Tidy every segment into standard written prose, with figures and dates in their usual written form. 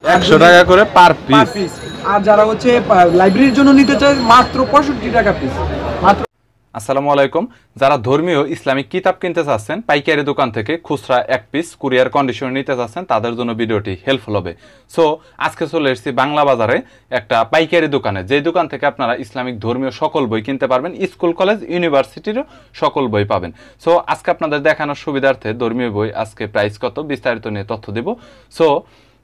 100 টাকা করে per piece. আর যারা হচ্ছে লাইব্রেরির জন্য নিতে চায় মাত্র 65 টাকা পিস মাত্র। আসসালামু আলাইকুম। যারা ধর্মীয় ইসলামিক কিতাব কিনতে চাচ্ছেন পাইকারি দোকান থেকে খুচরা এক পিস কুরিয়ার কন্ডিশনে নিতে চাচ্ছেন তাদের জন্য ভিডিওটি হেল্পফুল হবে। সো আজকে চলে এসেছি বাংলা বাজারে একটা পাইকারি দোকানে, যেই দোকান থেকে আপনারা ইসলামিক ধর্মীয় সকল বই কিনতে পারবেন, স্কুল কলেজ ইউনিভার্সিটিরও সকল বই পাবেন। সো আজকে আপনাদের দেখানোর সুবিধার্থে ধর্মীয় বই আজকে প্রাইস কত বিস্তারিত নিয়ে তথ্য দেব। সো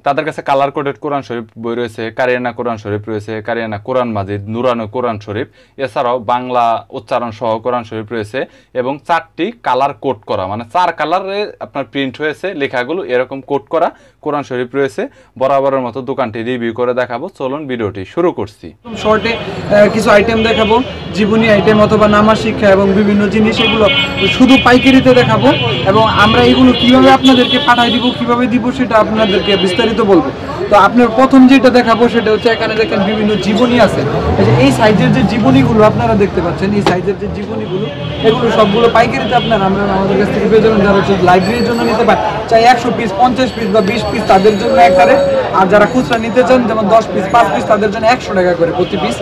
তাদের কাছে কালার কোডেড কোরআন শরীফ বই রয়েছে, কারিয়ানা কোরআন শরীফ রয়েছে, কারিয়ানা কোরআন মাজিদ, নুরানো কোরআন শরীফ, এছাড়াও বাংলা উচ্চারণ সহ কোরআন শরীফ রয়েছে এবং 4টি কালার কোড করা, মানে 4 কালারে আপনার প্রিন্ট হয়েছে লেখাগুলো এরকম কোড করা কোরআন শরীফ রয়েছে। বরাবরের মতো দোকানটি রিভিউ করে দেখাবো, চলুন ভিডিওটি শুরু করছি। শর্টে কিছু আইটেম দেখাবো, জীবনী আইটেম অথবা নামাজ শিক্ষা এবং বিভিন্ন জিনিস, এগুলো শুধু পাইকারিতে দেখাবো এবং আমরা এগুলো কিভাবে আপনাদেরকে পাঠাই দিব, কিভাবে দিব সেটা আপনাদেরকে বিস্তারিত বলবো। তো আপনার প্রথম যেটা দেখাবো সেটা হচ্ছে এখানে দেখেন বিভিন্ন জীবনী আছে। এই সাইজের যে জীবনীগুলো আপনারা দেখতে পাচ্ছেন, এই সাইজের যে জীবনীগুলো এগুলো সবগুলো পাইকারিতে আপনারা আমাদের কাছ থেকে পেয়ে যাবেন। যারা হচ্ছে লাইব্রেরির জন্য নিতে পারেন, চাই 100 পিস, 50 পিস বা 20 পিস তাদের জন্য একবারে, আর যারা খুচরা নিতে চান যেমন 10 পিস 5 পিস তাদের জন্য 100 টাকা করে প্রতি পিস,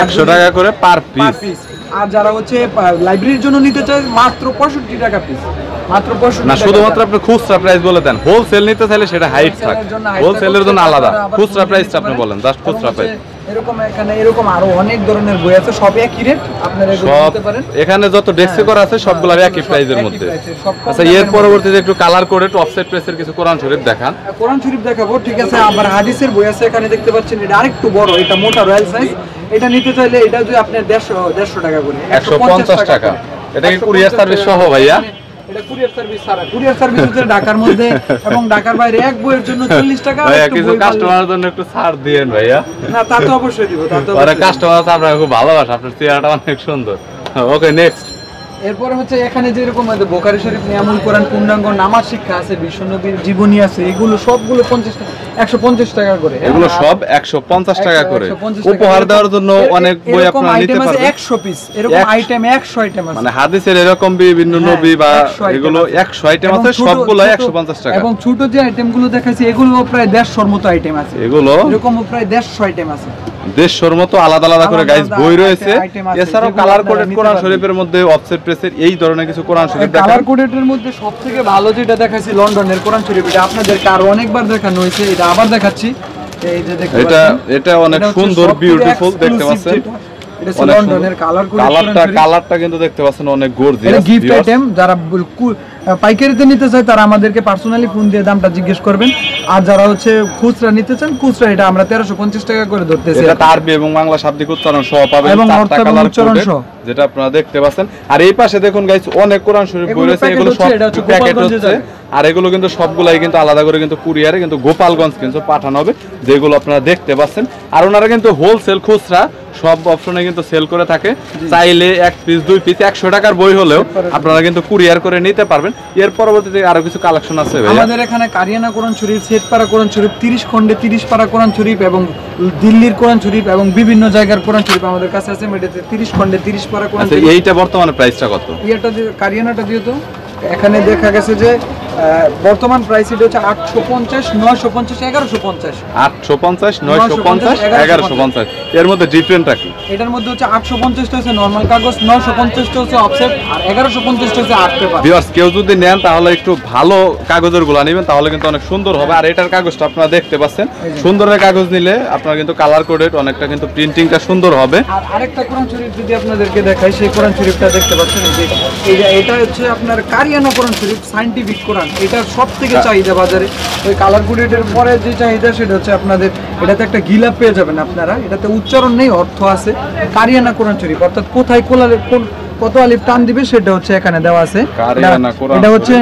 100 টাকা করে পার পিস। আর যারা হচ্ছে লাইব্রেরির জন্য নিতে চায় মাত্র 65 টাকা পিস, মাত্র 65 না, শুধুমাত্র আপনি খুচরা প্রাইস বলে দেন। হোলসেল নিতে চাইলে সেটা হাইট থাকে, হোলসেলের জন্য আলাদা, খুচরা প্রাইসটা আপনি বলেন, জাস্ট খুচরা প্রাইস। এরকম এখানে এরকম আরো অনেক ধরনের বই আছে, সব একই রেট, আপনারা এগুলো নিতে পারেন। এখানে যত ডেস্ক করা আছে সবগুলো একই প্রাইসের মধ্যে। আচ্ছা, এর পরবর্তীতে একটু কালার কোডেড অফসেট প্রেসের কিছু কোরআন শরীফ দেখান। কোরআন শরীফ দেখাবো, ঠিক আছে। আবার হাদিসের বই আছে এখানে দেখতে পাচ্ছেন, এটা আরেকটু বড়, এটা মোটা রয়্যাল সাইজ। এটা নিতে চাইলে এটা যদি আপনি 150 টাকা করে, 150 টাকা। এটা কি কুরিয়ার সার্ভিস সহ ভাইয়া? এটা কুরিয়ার সার্ভিস ছাড়া, কুরিয়ার সার্ভিস হচ্ছে ঢাকার মধ্যে এবং ঢাকার বাইরে এক বইয়ের জন্য 40 টাকা। ভাইয়া কিছু কাস্টমারের জন্য একটু ছাড় দিয়েন ভাইয়া। না, তা তো অবশ্যই দিব, তা তো আরে কাস্টমার আপনারা খুব ভালোবাসে, আপনার চেহারাটা অনেক সুন্দর। ওকে, নেক্সট। এরপরে হচ্ছে এখানে যেরকম আছে বুখারী শরীফ, নিয়ামুল কোরআন, পূর্ণাঙ্গ নামাজ শিক্ষা আছে, বিশ্বনবীর জীবনী আছে, এগুলো সবগুলো 150 টাকা করে। এগুলো সব 150 টাকা করে। উপহার দেওয়ার জন্য অনেক বই আপনারা নিতে পারবেন। 100 পিস এরকম আইটেম, 100 আইটেম আছে, মানে হাদিসের এরকম বিভিন্ন নবী বা এগুলো 100 আইটেম আছে, সবগুলো 150 টাকা। এবং ছোট যে আইটেমগুলো দেখাইছি এগুলো প্রায় 150 মতো আইটেম আছে, এগুলো এরকম প্রায় 150 আইটেম আছে, 150 মতো আলাদা আলাদা করে গাইস বই রয়েছে। এছাড়াও কালার কোডেড কোরআন শরীফের মধ্যে অফসেট প্রেসের এই ধরনের কিছু কোরআন শরীফ দেখান। কালার কোডেডের মধ্যে সবথেকে ভালো যেটা দেখাইছি লন্ডনের কোরআন শরীফ, এটা আপনাদেরকে আরো অনেকবার দেখানো হয়েছে, এটা আবার দেখাচ্ছি। এই যে দেখতে পাচ্ছেন, এটা অনেক সুন্দর বিউটিফুল দেখতে পাচ্ছেন। এটা লন্ডনের কালার কোডেড, কালারটা কিন্তু দেখতে পাচ্ছেন অনেক গর্জিয়াস। এটা গিফট আইটেম, যারা পাইকারিতে নিতে চায় তারা আমাদেরকে পার্সোনালি ফোন দিয়ে দামটা জিজ্ঞেস করবেন। আর যারা হচ্ছে খুচরা নিতে চান, খুচরা এটা আমরা 1350 টাকা করে ধরতেছি। এটা আরবি এবং বাংলা শাব্দিক উচ্চারণ সহ পাবেন, এবং অর্থ এবং উচ্চারণ সহ, যেটা আপনারা দেখতে পাচ্ছেন। আর এই পাশে দেখুন গাইস অনেক কোরআন শরীফ বই রয়েছে, এগুলো সব প্যাকেট হচ্ছে। আর এগুলো কিন্তু সবগুলাই কিন্তু আলাদা করে কিন্তু কুরিয়ারে কিন্তু গোপালগঞ্জ কিন্তু পাঠানো হবে, যেগুলো আপনারা দেখতে পাচ্ছেন। আর ওনারা কিন্তু হোলসেল খুচরা সব অপশনে কিন্তু সেল করে থাকে। চাইলে 1 পিস 2 পিস 100 টাকার বই হলেও আপনারা কিন্তু কুরিয়ার করে নিতে পারবেন। এর পরবর্তীতে আরো কিছু কালেকশন আছে ভাই আমাদের এখানে। কারিয়ানা কোরআন শরীফ, সেটপাড়া কোরআন শরীফ, 30 খণ্ডে 30 পারা কোরআন শরীফ এবং দিল্লির কোরআন শরীফ এবং বিভিন্ন জায়গার কোরআন শরীফ আমাদের কাছে আছে। মেডিতে 30 খণ্ডে 30 পারা কোরআন শরীফ। এইটা বর্তমানে প্রাইসটা কত? এটা কারিয়ানাটা দিয়ে তো এখানে দেখা গেছে যে বর্তমান প্রাইস এটা হচ্ছে 850, 950, 1150। 850, 950, 1150। এর মধ্যে ডিফারেন্টটা কি? এটার মধ্যে হচ্ছে 850 টা হচ্ছে নরমাল কাগজ, 950 টা হচ্ছে অফসেট, আর 1150 টা হচ্ছে আর্ট পেপার। ভিউয়ার্স, কেউ যদি নেন তাহলে একটু ভালো কাগজের গুলো নেবেন, তাহলে কিন্তু অনেক সুন্দর হবে। আর এটার কাগজটা আপনারা দেখতে পাচ্ছেন, সুন্দরের কাগজ নিলে আপনারা কিন্তু কালার কোডেড অনেকটা কিন্তু প্রিন্টিংটা সুন্দর হবে। আর আরেকটা কোরআন শরীফ যদি আপনাদেরকে দেখাই, সেই কোরআন শরীফটা দেখতে পাচ্ছেন, এটা হচ্ছে আপনার কারিয়ানা কোরআন শরীফ, সায়েন্টিফিক কোরআন। এটা সবথেকে চাহিদা বাজারে। ওই কালার কোডেডের পরে যে চাহিদা সেটা হচ্ছে আপনাদের এটাতে একটা গিলাপ পেয়ে যাবেন আপনারা। এটাতে উচ্চারণ নেই, অর্থ আছে। কারিয়ানা কোরআন শরীফ অর্থাৎ কোথায় কত আলিফ টান দিবে সেটা হচ্ছে এখানে দেওয়া আছে। এটা হচ্ছে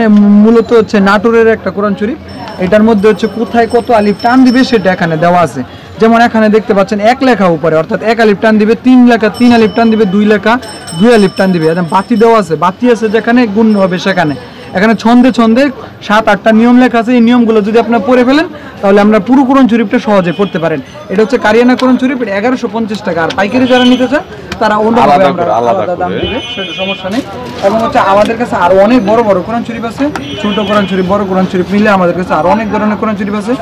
মূলত হচ্ছে নাটোরের একটা কোরআন শরীফ। এটার মধ্যে হচ্ছে কোথায় কত আলিফ টান দিবে সেটা এখানে দেওয়া আছে। যেমন এখানে দেখতে পাচ্ছেন 1 লেখা উপরে, অর্থাৎ 1 আলিফ টান দিবে, 3 লেখা 3 আলিফ টান দিবে, 2 লেখা 2 আলিফ টান দিবে। বাতি দেওয়া আছে, বাতি আছে যেখানে গুণ হবে সেখানে। এখানে ছন্দে ছন্দে 7-8টা নিয়ম লেখা আছে। এই নিয়মগুলো যদি আপনারা পড়ে ফেলেন তাহলে আমরা পুরো কোরআন শরীফটা সহজে পড়তে পারেন। এটা হচ্ছে কারিয়ানা কোরআন শরীফ, এটা 1150 টাকা। আর পাইকারি যারা নিতে চায় তারা অন্যভাবে আমরা আলাদা দাম দিবে, সেটা সমস্যা নেই। এবং হচ্ছে আমাদের কাছে আরো অনেক বড় বড় কোরআন শরীফ আছে, ছোট কোরআন শরীফ, বড় কোরআন শরীফ মিলে আমাদের কাছে আরো অনেক ধরনের কোরআন শরীফ আছে।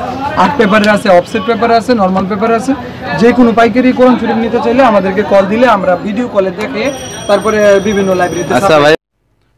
আর্ট পেপারে আছে, অফসেট পেপারে আছে, নর্মাল পেপারে আছে। যে কোনো পাইকারি কোরআন শরীফ নিতে চাইলে আমাদেরকে কল দিলে আমরা ভিডিও কলে দেখে তারপরে বিভিন্ন লাইব্রেরিতে। আচ্ছা ভাই,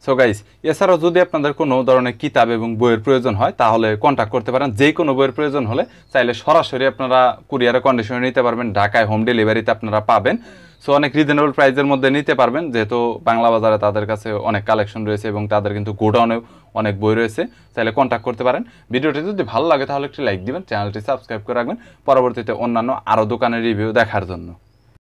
সো গাইস, এছাড়াও যদি আপনাদের কোনো ধরনের কিতাব এবং বইয়ের প্রয়োজন হয় তাহলে কন্ট্যাক্ট করতে পারেন। যে কোনো বইয়ের প্রয়োজন হলে চাইলে সরাসরি আপনারা কুরিয়ারে কন্ডিশনে নিতে পারবেন, ঢাকায় হোম ডেলিভারিতে আপনারা পাবেন। সো অনেক রিজনেবল প্রাইসের মধ্যে নিতে পারবেন, যেহেতু বাংলা বাজারে তাদের কাছে অনেক কালেকশন রয়েছে এবং তাদের কিন্তু গোডাউনেও অনেক বই রয়েছে। চাইলে কন্ট্যাক্ট করতে পারেন। ভিডিওটি যদি ভালো লাগে তাহলে একটি লাইক দিবেন, চ্যানেলটি সাবস্ক্রাইব করে রাখবেন পরবর্তীতে অন্যান্য আরও দোকানের রিভিউ দেখার জন্য।